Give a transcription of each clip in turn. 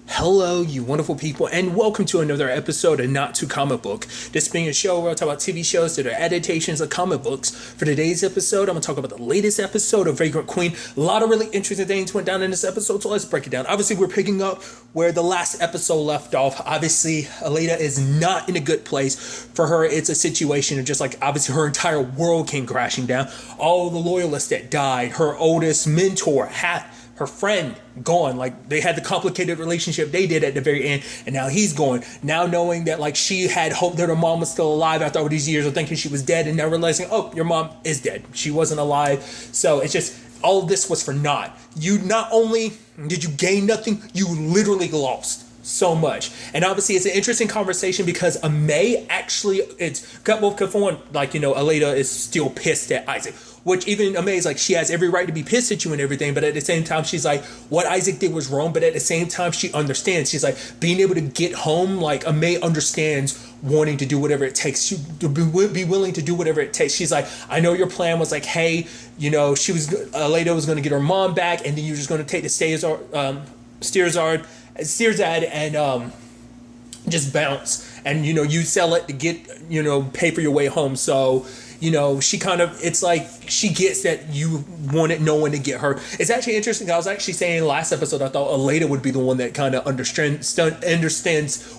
Hello, you wonderful people, and welcome to another episode of Not Too Comic Book. This being a show where I talk about TV shows that are adaptations of comic books. For today's episode, I'm going to talk about the latest episode of Vagrant Queen. A lot of really interesting things went down in this episode, so let's break it down. Obviously, we're picking up where the last episode left off. Obviously, Aleda is not in a good place. For her, it's a situation of just like, obviously, her entire world came crashing down. All the loyalists that died, her oldest mentor, her friend gone. Like, they had the complicated relationship they did at the very end, and now he's gone. Now knowing that like she had hoped that her mom was still alive after all these years of thinking she was dead, and now realizing, oh, your mom is dead, she wasn't alive. So it's just all of this was for naught. You not only did you gain nothing, you literally lost so much. And obviously it's an interesting conversation because May actually, it's got both conformed, like, you know, Aleda is still pissed at Isaac, which even May is like, she has every right to be pissed at you and everything, but at the same time she's like, what Isaac did was wrong, but at the same time she understands. She's like, being able to get home, like May understands wanting to do whatever it takes, to be willing to do whatever it takes. She's like, I know your plan was like, hey, you know, Aleda was going to get her mom back, and then you're just going to take the Steerzad and just bounce, and you know, you sell it to get, you know, pay for your way home. So you know, she kind of, it's like she gets that you wanted no one to get her. It's actually interesting. I was actually saying last episode I thought Aleda would be the one that kind of understands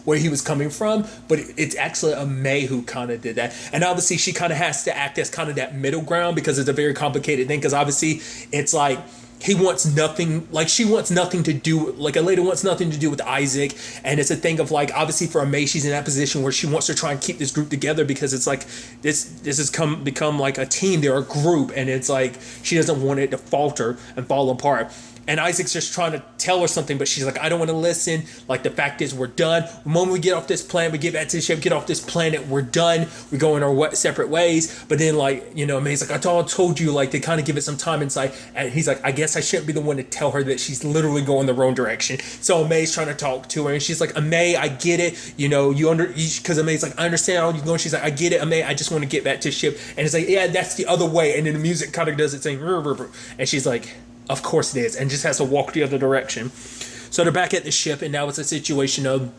where he was coming from, but it's actually May who kind of did that. And obviously she kind of has to act as kind of that middle ground because it's a very complicated thing, because obviously it's like he wants nothing, like she wants nothing to do, like Aleda wants nothing to do with Isaac, and it's a thing of like, obviously for May, she's in that position where she wants to try and keep this group together, because it's like this has become like a team, they're a group, and it's like she doesn't want it to falter and fall apart. And Isaac's just trying to tell her something, but she's like, I don't want to listen. Like, the fact is, we're done. The moment we get off this planet, we get back to the ship, get off this planet, we're done. We're going our separate ways. But then, like, you know, May's like, I told you, like, to kind of give it some time inside. And he's like, I guess I shouldn't be the one to tell her that she's literally going the wrong direction. So May's trying to talk to her, and she's like, May, I get it. You know, because May's like, I understand how you're going. She's like, I get it, May, I just want to get back to the ship. And it's like, yeah, that's the other way. And then the music kind of does it saying, and she's like, of course it is, and just has to walk the other direction. So they're back at the ship, and now it's a situation of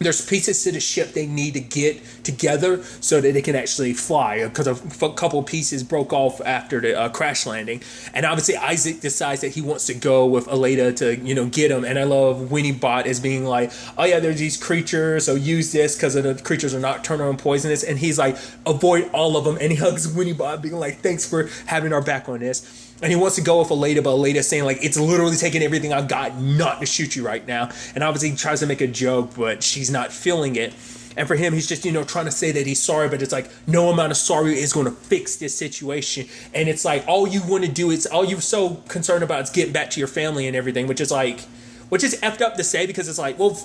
there's pieces to the ship they need to get together so that they can actually fly, because a couple of pieces broke off after the crash landing. And obviously Isaac decides that he wants to go with Aleda to, you know, get him. And I love Winnie Bot as being like, oh yeah, there's these creatures, so use this because the creatures are nocturnal and poisonous. And he's like, avoid all of them. And he hugs Winnie Bot, being like, thanks for having our back on this. And he wants to go with Aleda, but Aleda's saying, like, it's literally taking everything I've got not to shoot you right now. And obviously he tries to make a joke, but she's not feeling it. And for him, he's just, you know, trying to say that he's sorry, but it's like, no amount of sorry is going to fix this situation. And it's like, all you want to do is, all you're so concerned about is getting back to your family and everything, which is effed up to say, because it's like, well,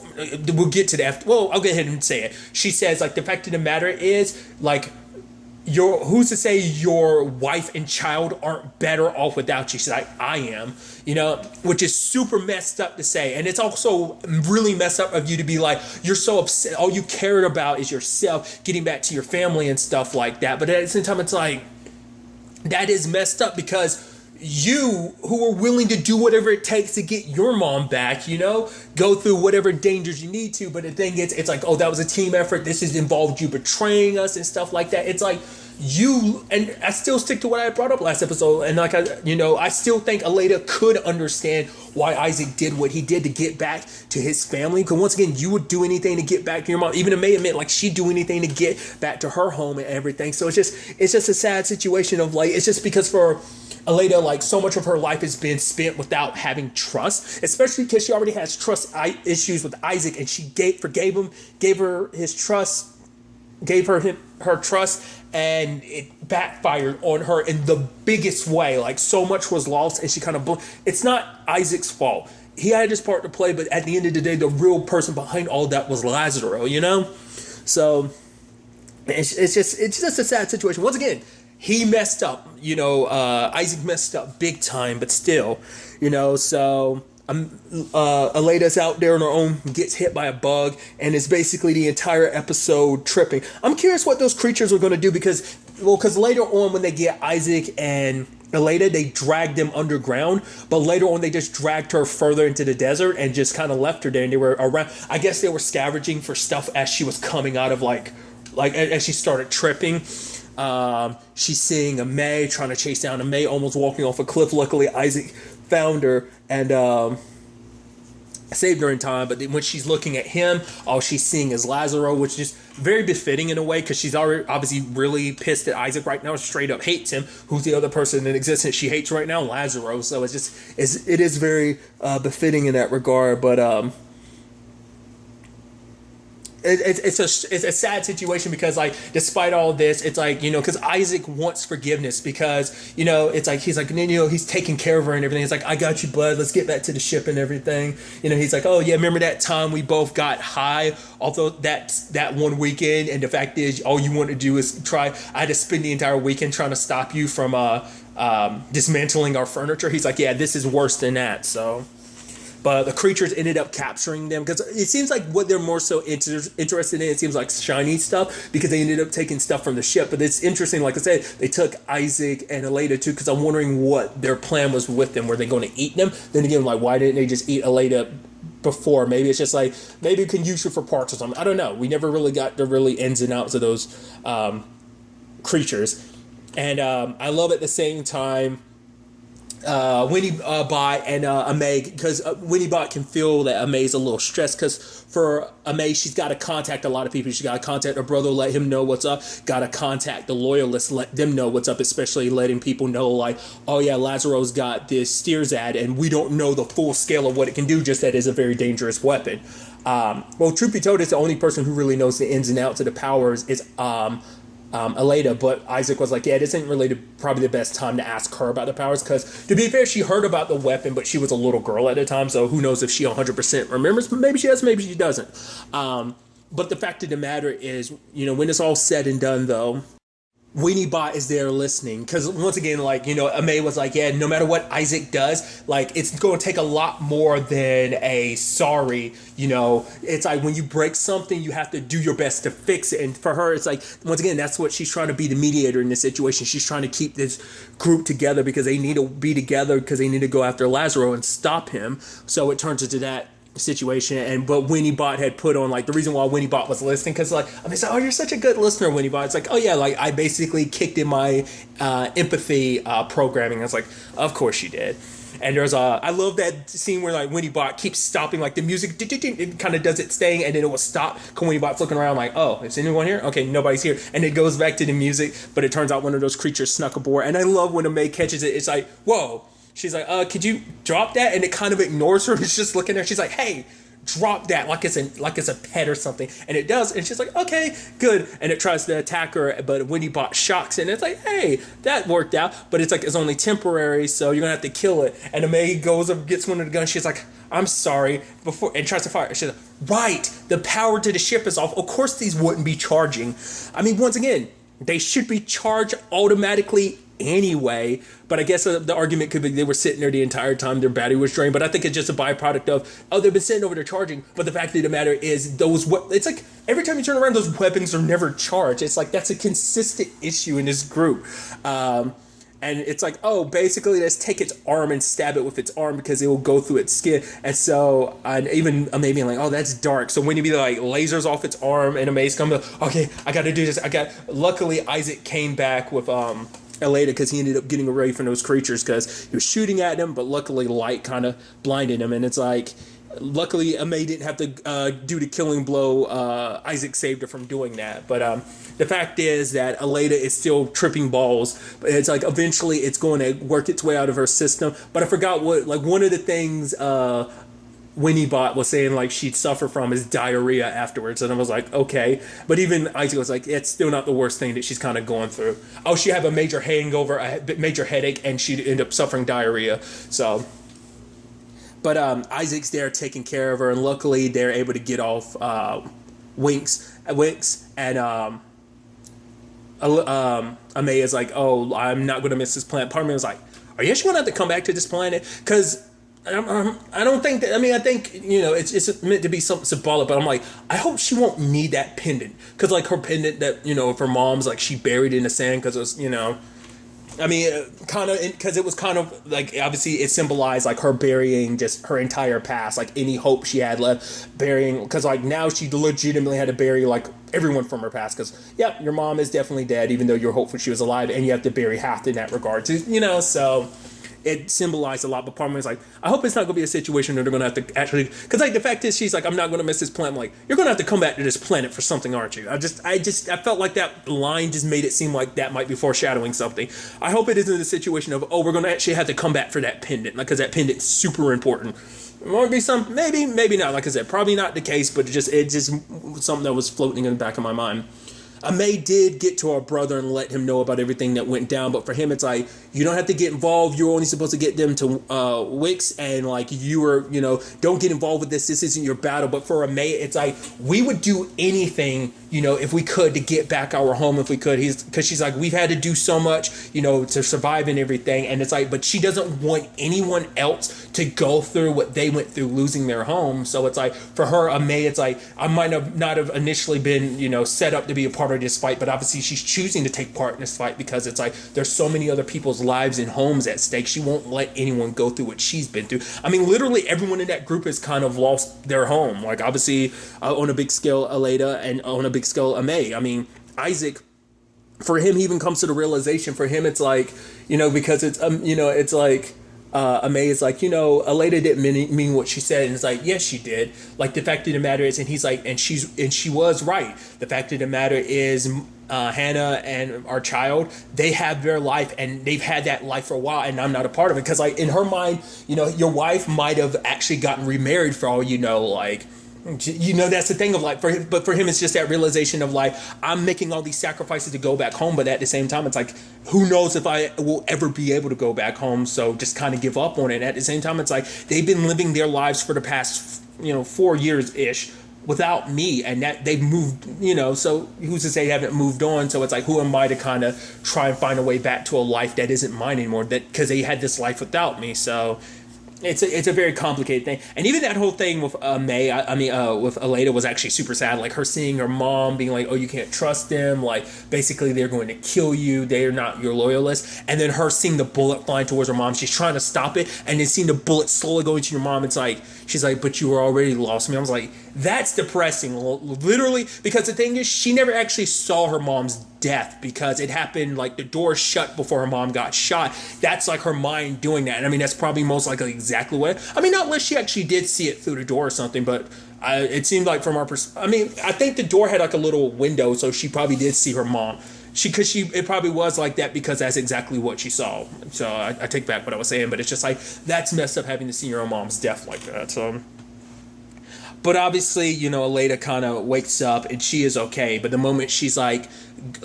we'll get to that. Well, I'll go ahead and say it. She says, like, the fact of the matter is, like, who's to say your wife and child aren't better off without you? She's like, I am, you know, which is super messed up to say. And it's also really messed up of you to be like, you're so upset, all you cared about is yourself, getting back to your family and stuff like that. But at the same time, it's like, that is messed up, because you, who are willing to do whatever it takes to get your mom back, you know, go through whatever dangers you need to. But the thing is, it's like, oh, that was a team effort. This has involved you betraying us and stuff like that. It's like, and I still stick to what I brought up last episode. And like, I still think Aleda could understand why Isaac did what he did to get back to his family. Because once again, you would do anything to get back to your mom. Even May admit, like, she'd do anything to get back to her home and everything. So it's just a sad situation of, like, it's just because for Aleda, like, so much of her life has been spent without having trust, especially because she already has trust issues with Isaac, and she gave her her trust, and it backfired on her in the biggest way. Like, so much was lost, and she kind of it's not Isaac's fault. He had his part to play, but at the end of the day, the real person behind all that was Lazaro, you know? So it's just a sad situation. Once again, he messed up, you know, Isaac messed up big time, but still, you know, so Aleda's out there on her own, gets hit by a bug, and it's basically the entire episode tripping. I'm curious what those creatures are going to do, because later on when they get Isaac and Later, they dragged them underground, but later on, they just dragged her further into the desert and just kind of left her there. And they were around. I guess they were scavenging for stuff as she was coming out of like as she started tripping. She's seeing a May trying to chase down a May, almost walking off a cliff. Luckily, Isaac found her and saved her in time. But then when she's looking at him, all she's seeing is Lazaro, which is very befitting in a way because she's already obviously really pissed at Isaac right now. Straight up hates him. Who's the other person in existence she hates right now? Lazaro. So it is very befitting in that regard. But it's a sad situation because like despite all this, it's like, you know, because Isaac wants forgiveness because, you know, it's like he's like, you know, he's taking care of her and everything. It's like, I got you, bud, let's get back to the ship and everything. You know, he's like, oh yeah, remember that time we both got high, although that one weekend, and the fact is all you want to do is try. I had to spend the entire weekend trying to stop you from dismantling our furniture. He's like, yeah, this is worse than that. So but the creatures ended up capturing them because it seems like what they're more so interested in, it seems like shiny stuff because they ended up taking stuff from the ship. But it's interesting, like I said, they took Isaac and Aleda too because I'm wondering what their plan was with them. Were they going to eat them? Then again, like, why didn't they just eat Aleda before? Maybe it's just like, maybe we can use you for parts or something. I don't know. We never really got the really ins and outs of those creatures. And I love at the same time Winnie Bot and Amay, because Winnie Bot can feel that Amay's a little stressed because for Amay, she's got to contact a lot of people. She's got to contact her brother, let him know what's up. Got to contact the loyalists, let them know what's up, especially letting people know like, oh yeah, Lazaro's got this steers ad and we don't know the full scale of what it can do, just that it's a very dangerous weapon. Well, truth be told, it's the only person who really knows the ins and outs of the powers is Aleda, but Isaac was like, yeah, this ain't really probably the best time to ask her about the powers because, to be fair, she heard about the weapon, but she was a little girl at the time, so who knows if she 100% remembers. Maybe she does, maybe she doesn't. But the fact of the matter is, you know, when it's all said and done, though, Winnie Bot is there listening because once again, like, you know, Amay was like, yeah, no matter what Isaac does, like, it's going to take a lot more than a sorry. You know, it's like when you break something, you have to do your best to fix it. And for her, it's like, once again, that's what she's trying to be, the mediator in this situation. She's trying to keep this group together because they need to be together because they need to go after Lazaro and stop him. So it turns into that situation. But Winnie Bot had put on, like, the reason why Winnie Bot was listening, because like, I mean, it's like, oh, you're such a good listener, Winnie Bot. It's like, oh yeah, like, I basically kicked in my empathy programming. I was like, of course you did. And there's I love that scene where like Winnie Bot keeps stopping, like the music, it kind of does its thing, and then it will stop. Winnie Bot's looking around like, oh, is anyone here? Okay, nobody's here. And it goes back to the music, but it turns out one of those creatures snuck aboard. And I love when Amay catches it. It's like, whoa. She's like, could you drop that? And it kind of ignores her. It's just looking at her. She's like, hey, drop that, like it's a pet or something. And it does. And she's like, okay, good. And it tries to attack her, but Winnie Bot shocks it. And it's like, hey, that worked out. But it's like, it's only temporary, so you're going to have to kill it. And Amay goes up, gets one of the guns. She's like, I'm sorry. And tries to fire. She's like, right, the power to the ship is off. Of course these wouldn't be charging. I mean, once again, they should be charged automatically anyway, but I guess the argument could be they were sitting there the entire time their battery was drained. But I think it's just a byproduct of, oh, they've been sitting over there charging. But the fact of the matter is, it's like every time you turn around, those weapons are never charged. It's like that's a consistent issue in this group. And it's like, oh, basically, let's take its arm and stab it with its arm because it will go through its skin. And so, and even maybe like, oh, that's dark. So when you be like lasers off its arm and Amaze come, okay, I got to do this. Luckily, Isaac came back with Aleda because he ended up getting away from those creatures because he was shooting at them, but luckily light kind of blinded him. And it's like, luckily Amay didn't have to do the killing blow. Isaac saved her from doing that. But the fact is that Aleda is still tripping balls. But it's like eventually it's going to work its way out of her system. But I forgot what, like, one of the things Winnie Bot was saying like she'd suffer from is diarrhea afterwards, and I was like, okay. But even Isaac was like, it's still not the worst thing that she's kind of going through. Oh, she had a major hangover, a major headache, and she'd end up suffering diarrhea. So, but Isaac's there taking care of her, and luckily they're able to get off Winks, and Amay is like, oh, I'm not going to miss this planet. Part of me was like, are you actually going to have to come back to this planet? Because I don't think that, I mean, I think, you know, it's meant to be something symbolic, but I'm like, I hope she won't need that pendant. Because, like, her pendant that, you know, of her mom's, like, she buried in the sand because it was, you know, I mean, kind of, because it was kind of like, obviously it symbolized like her burying just her entire past, like any hope she had left, burying, because like now she legitimately had to bury like everyone from her past, because yeah, your mom is definitely dead, even though you're hopeful she was alive, and you have to bury half in that regard too, so it symbolized a lot. But part of me is like, I hope it's not going to be a situation where they're going to have to actually, because like the fact is, she's like, I'm not going to miss this planet. I'm like, you're going to have to come back to this planet for something, aren't you? I felt like that line just made it seem like that might be foreshadowing something. I hope it isn't a situation of, oh, we're going to actually have to come back for that pendant, because that pendant's super important. It might be some, maybe not. Like I said, probably not the case, but it just something that was floating in the back of my mind. May did get to our brother and let him know about everything that went down, but for him it's like, you don't have to get involved. You're only supposed to get them to Wix, and like, you were, don't get involved with this isn't your battle. But for May, it's like, we would do anything, if we could, to get back our home, if we could. Because she's like, we've had to do so much, to survive and everything, and it's like, but she doesn't want anyone else to go through what they went through, losing their home. So it's like, for her, May, it's like, I might have not have initially been, set up to be a part of this fight, but obviously she's choosing to take part in this fight because it's like, there's so many other people's lives and homes at stake. She won't let anyone go through what she's been through. I mean, literally everyone in that group has kind of lost their home. Like, obviously, on a big scale, Aleda, and on a big scale, May. I mean, Isaac, for him, he even comes to the realization, for him, it's like, because it's, it's like, May is like, Aleda didn't mean what she said, and it's like, yes, she did. Like, the fact of the matter is, and he's like, and she was right. The fact of the matter is, Hannah and our child, they have their life, and they've had that life for a while, and I'm not a part of it. Because like, in her mind, your wife might have actually gotten remarried for all you know, like. That's the thing of like, but for him, it's just that realization of like, I'm making all these sacrifices to go back home, but at the same time, it's like, who knows if I will ever be able to go back home, so just kind of give up on it. And at the same time, it's like, they've been living their lives for the past 4 years ish without me, and that they've moved, so who's to say they haven't moved on? So it's like, who am I to kind of try and find a way back to a life that isn't mine anymore, that because they had this life without me. So it's a very complicated thing. And even that whole thing with May, with Aleda, was actually super sad. Like, her seeing her mom being like, oh, you can't trust them. Like, basically, they're going to kill you. They're not your loyalists. And then her seeing the bullet flying towards her mom. She's trying to stop it. And then seeing the bullet slowly going to your mom. It's like, she's like, but you were already lost me. I was like, that's depressing. Literally, because the thing is, she never actually saw her mom's death, because it happened like the door shut before her mom got shot. That's like her mind doing that. And I mean, that's probably most likely exactly what, I mean, not unless she actually did see it through the door or something, but it seemed like from our I think the door had like a little window, so she probably did see her mom. It probably was like that, because that's exactly what she saw. So I take back what I was saying, but it's just like, that's messed up, having to see your own mom's death like that. So, but obviously, Aleda kind of wakes up and she is okay. But the moment she's like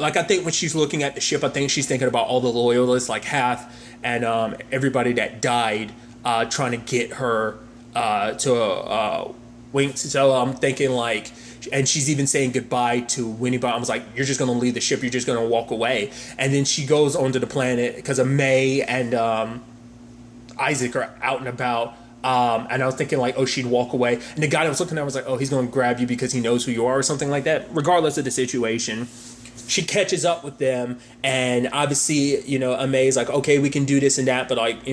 I think when she's looking at the ship, I think she's thinking about all the loyalists, like Hath and everybody that died, trying to get her to Winx. So I'm thinking like, and she's even saying goodbye to Winnie. But I was like, you're just going to leave the ship. You're just going to walk away. And then she goes onto the planet because of May and Isaac are out and about. And I was thinking like, oh, she'd walk away. And the guy that was looking at her was like, oh, he's going to grab you because he knows who you are or something like that. Regardless of the situation, she catches up with them. And obviously, May's like, okay, we can do this and that. But like,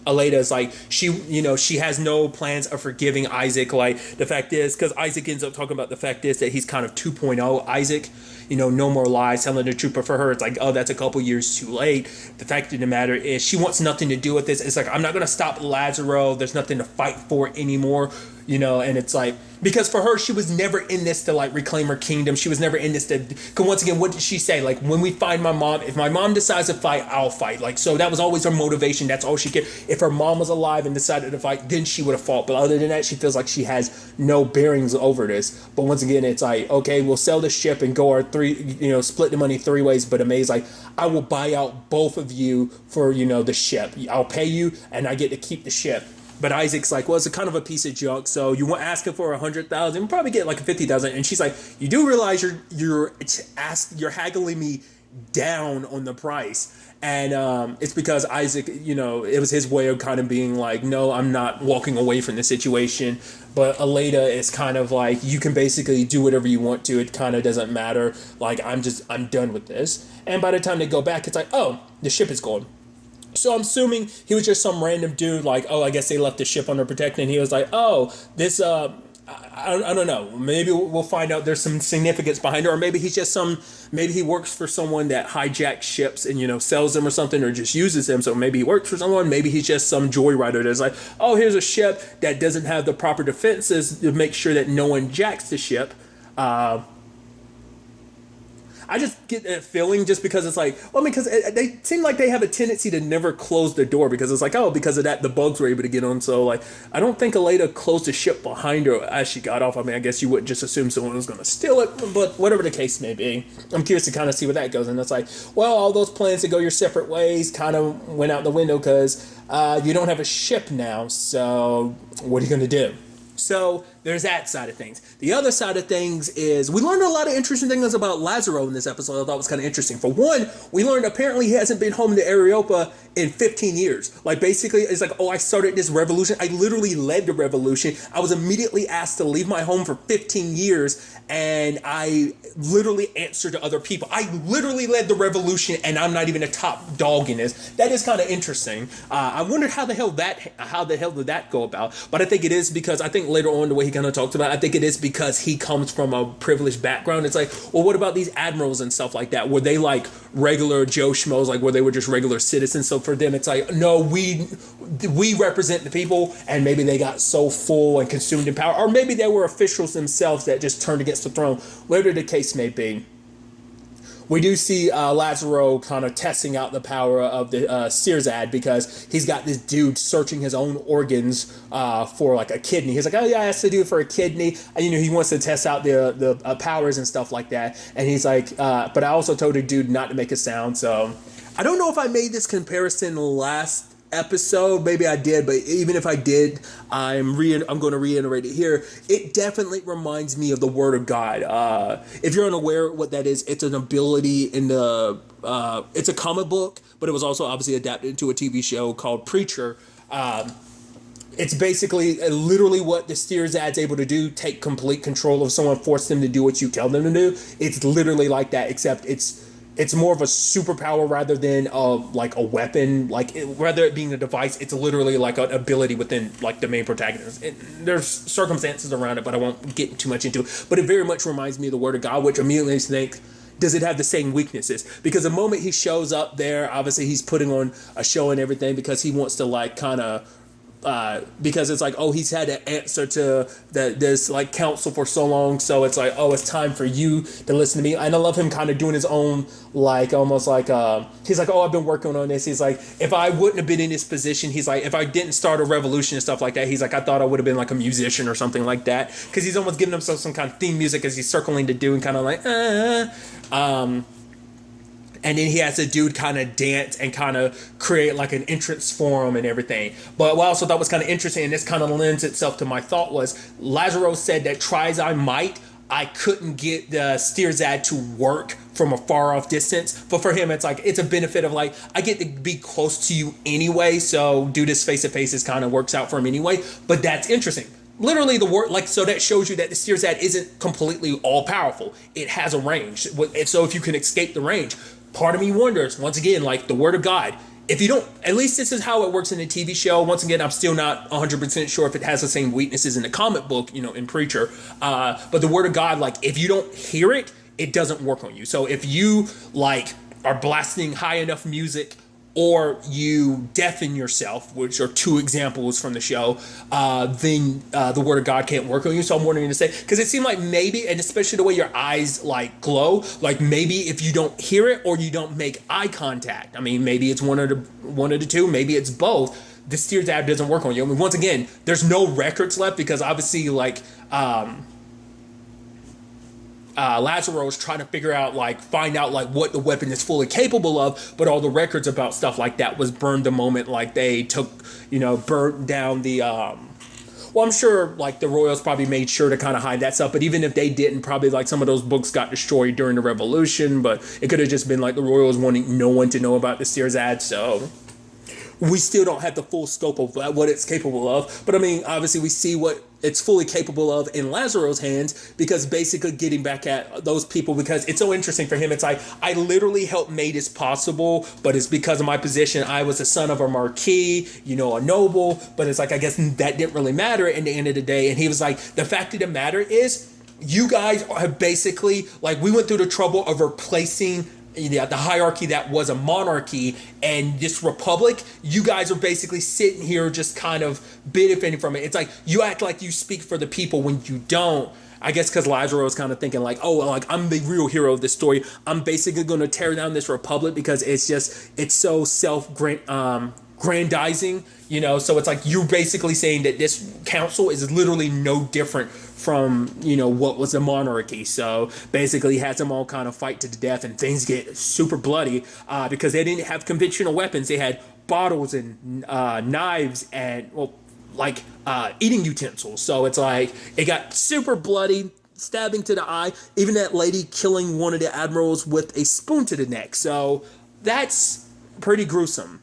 Aleda is like, she has no plans of forgiving Isaac. Like, the fact is, because Isaac ends up talking about the fact is that he's kind of 2.0 Isaac, no more lies, telling the truth. But for her, it's like, oh, that's a couple years too late. The fact of the matter is, she wants nothing to do with this. It's like, I'm not going to stop Lazaro. There's nothing to fight for anymore. And it's like, because for her, she was never in this to like reclaim her kingdom. She was never in this to, because once again, what did she say? Like, when we find my mom, if my mom decides to fight, I'll fight. Like, so that was always her motivation. That's all she cared. If her mom was alive and decided to fight, then she would have fought. But other than that, she feels like she has no bearings over this. But once again, it's like, okay, we'll sell the ship and go our split the money 3 ways. But May's like, I will buy out both of you for, the ship. I'll pay you and I get to keep the ship. But Isaac's like, well, it's a kind of a piece of junk. So you want asking for 100,000, probably get like a 50,000. And she's like, you do realize you're haggling me down on the price. And it's because Isaac, it was his way of kind of being like, no, I'm not walking away from the situation. But Aleda is kind of like, you can basically do whatever you want to. It kind of doesn't matter. Like, I'm done with this. And by the time they go back, it's like, oh, the ship is gone. So I'm assuming he was just some random dude, like, oh, I guess they left the ship unprotected. And he was like, oh, this, I don't know. Maybe we'll find out there's some significance behind it, or maybe he's just maybe he works for someone that hijacks ships and, sells them or something, or just uses them. So maybe he works for someone. Maybe he's just some joyrider that's like, oh, here's a ship that doesn't have the proper defenses to make sure that no one jacks the ship. I just get that feeling just because it's like, well, because they seem like they have a tendency to never close the door because it's like, oh, because of that, the bugs were able to get on. So, like, I don't think Aleda closed the ship behind her as she got off. I mean, I guess you wouldn't just assume someone was going to steal it, but whatever the case may be, I'm curious to kind of see where that goes. And it's like, well, all those plans to go your separate ways kind of went out the window because you don't have a ship now. So what are you going to do? So there's that side of things. The other side of things is we learned a lot of interesting things about Lazaro in this episode. I thought was kind of interesting. For one, we learned apparently he hasn't been home to Areopa in 15 years. Like, basically, it's like, oh, I started this revolution. I literally led the revolution. I was immediately asked to leave my home for 15 years, and I literally answered to other people. I literally led the revolution, and I'm not even a top dog in this. That is kind of interesting. I wondered how the hell did that go about? But I think it is because I think later on the way he kind of talked about it, I think it is because he comes from a privileged background. It's like, well, what about these admirals and stuff like that? Were they like regular Joe Schmoes, like where they were just regular citizens? So for them, it's like, no, we represent the people, and maybe they got so full and consumed in power, or maybe they were officials themselves that just turned against the throne. Whatever the case may be. We do see Lazaro kind of testing out the power of the Sirzad because he's got this dude searching his own organs for like a kidney. He's like, oh yeah, I have to do it for a kidney. And, he wants to test out the powers and stuff like that. And he's like, but I also told the dude not to make a sound. So I don't know if I made this comparison last episode. Maybe I did, but even if I did, I'm going to reiterate it here. It definitely reminds me of the Word of God. If you're unaware what that is, it's an ability in the it's a comic book, but it was also obviously adapted into a TV show called Preacher. It's basically literally what the Sirzad's able to do: take complete control of someone, force them to do what you tell them to do. It's literally like that, except it's more of a superpower rather than like a weapon. Like, rather it being a device, it's literally like an ability within like the main protagonist. There's circumstances around it, but I won't get too much into it. But it very much reminds me of the Word of God, which immediately think, does it have the same weaknesses? Because the moment he shows up there, obviously he's putting on a show and everything because he wants to like kind of because it's like, oh, he's had to answer to this like council for so long, so it's like, oh, it's time for you to listen to me. And I love him kind of doing his own, like, almost like he's like, oh, I've been working on this. He's like, if I wouldn't have been in this position, he's like, if I didn't start a revolution and stuff like that, he's like, I thought I would have been like a musician or something like that, because he's almost giving himself some kind of theme music as he's circling to do, and kind of like and then he has a dude kind of dance and kind of create like an entrance for him and everything. But what I also thought was kind of interesting, and this kind of lends itself to my thought, was Lazaro said that try as I might, I couldn't get the Sirzad to work from a far off distance. But for him, it's like, it's a benefit of like, I get to be close to you anyway, so do this face to face kind of works out for him anyway. But that's interesting. Literally the word, like, so that shows you that the Sirzad isn't completely all powerful. It has a range. And so if you can escape the range, part of me wonders, once again, like the Word of God, if you don't, at least this is how it works in the TV show. Once again, I'm still not 100% sure if it has the same weaknesses in the comic book, in Preacher. But the Word of God, like, if you don't hear it, it doesn't work on you. So if you, like, are blasting high enough music, or you deafen yourself, which are two examples from the show, then the Word of God can't work on you. So I'm wondering to say, because it seemed like maybe, and especially the way your eyes like glow, like maybe if you don't hear it or you don't make eye contact, I mean, maybe it's one of the two, maybe it's both, the Sirzad doesn't work on you. I mean, once again, there's no records left because obviously, like, Lazaro is trying to find out what the weapon is fully capable of, but all the records about stuff like that was burned the moment like they took, burnt down the Well, I'm sure like the royals probably made sure to kind of hide that stuff, but even if they didn't, probably like some of those books got destroyed during the revolution, but it could have just been like the royals wanting no one to know about the Stirzad, so we still don't have the full scope of what it's capable of. But I mean, obviously we see what it's fully capable of in Lazaro's hands, because basically getting back at those people, because it's so interesting for him. It's like, I literally helped made this possible, but it's because of my position. I was the son of a marquis, you know, a noble, but it's like, I guess that didn't really matter at the end of the day. And he was like, the fact of the matter is, you guys have basically, like, we went through the trouble of replacing the hierarchy that was a monarchy and this republic. You guys are basically sitting here just kind of benefiting from it. It's like, you act like you speak for the people when you don't. I guess because Lazaro is kind of thinking like, oh, like, I'm the real hero of this story. I'm basically going to tear down this republic because it's so self-grandizing, you know? So it's like, you're basically saying that this council is literally no different from, you know, what was a monarchy. So basically has them all kind of fight to the death, and things get super bloody because they didn't have conventional weapons. They had bottles and knives and, well, like eating utensils. So it's like, it got super bloody, stabbing to the eye, even that lady killing one of the admirals with a spoon to the neck. So that's pretty gruesome.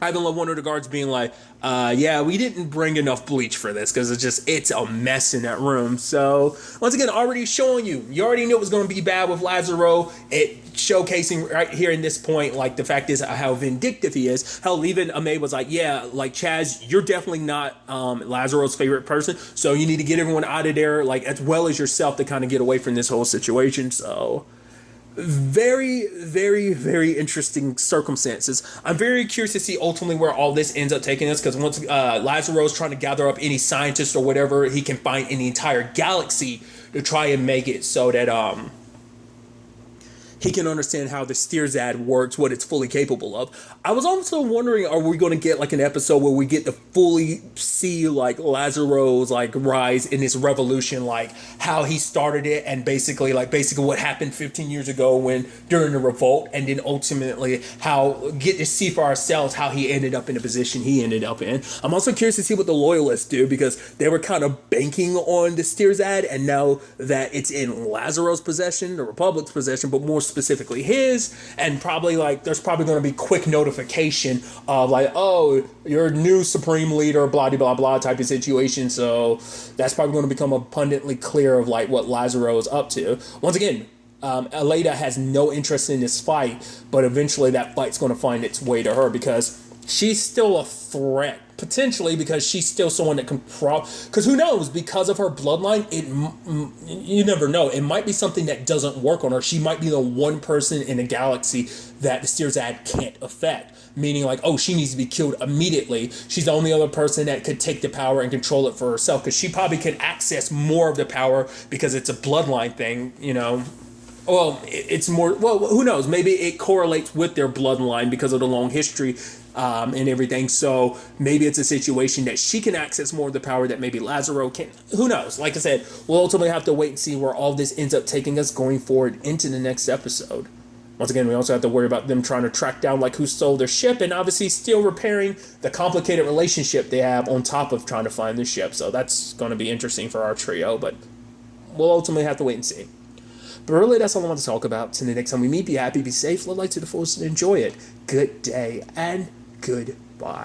I even love one of the guards being like, yeah, we didn't bring enough bleach for this because it's a mess in that room. So once again, already showing you already knew it was going to be bad with Lazaro. It showcasing right here in this point, like the fact is how vindictive he is. Hell, even Ame was like, yeah, like, Chaz, you're definitely not Lazaro's favorite person. So you need to get everyone out of there, like, as well as yourself, to kind of get away from this whole situation. So very, very, very interesting circumstances. I'm very curious to see ultimately where all this ends up taking us, because once Lazaro's trying to gather up any scientists or whatever he can find in the entire galaxy to try and make it so that he can understand how the Stirzad works, what it's fully capable of. I was also wondering, are we going to get like an episode where we get to fully see like Lazaro's like rise in this revolution, like how he started it, and basically what happened 15 years ago during the revolt, and then ultimately get to see for ourselves how he ended up in the position he ended up in. I'm also curious to see what the loyalists do, because they were kind of banking on the Stirzad, and now that it's in Lazaro's possession, the Republic's possession, but more specifically his, and probably like there's probably going to be quick notification of like, oh, you're new supreme leader, blah blah blah type of situation. So that's probably going to become abundantly clear of like what Lazaro is up to. Once again, Aleda has no interest in this fight, but eventually that fight's going to find its way to her, because she's still a threat, potentially, because she's still someone that can because who knows, because of her bloodline, you never know, it might be something that doesn't work on her. She might be the one person in a galaxy that the Stirzad can't affect, meaning like, oh, she needs to be killed immediately. She's the only other person that could take the power and control it for herself, because she probably can access more of the power because it's a bloodline thing, you know. Well, it's more, well, who knows, maybe it correlates with their bloodline because of the long history and everything. So maybe it's a situation that she can access more of the power that maybe Lazaro can. Who knows? Like I said, we'll ultimately have to wait and see where all this ends up taking us going forward into the next episode. Once again, we also have to worry about them trying to track down like who stole their ship, and obviously still repairing the complicated relationship they have on top of trying to find the ship. So that's going to be interesting for our trio, but we'll ultimately have to wait and see. But really, that's all I want to talk about. Till the next time we meet, be happy, be safe, live life to the fullest, and enjoy it. Good day and goodbye.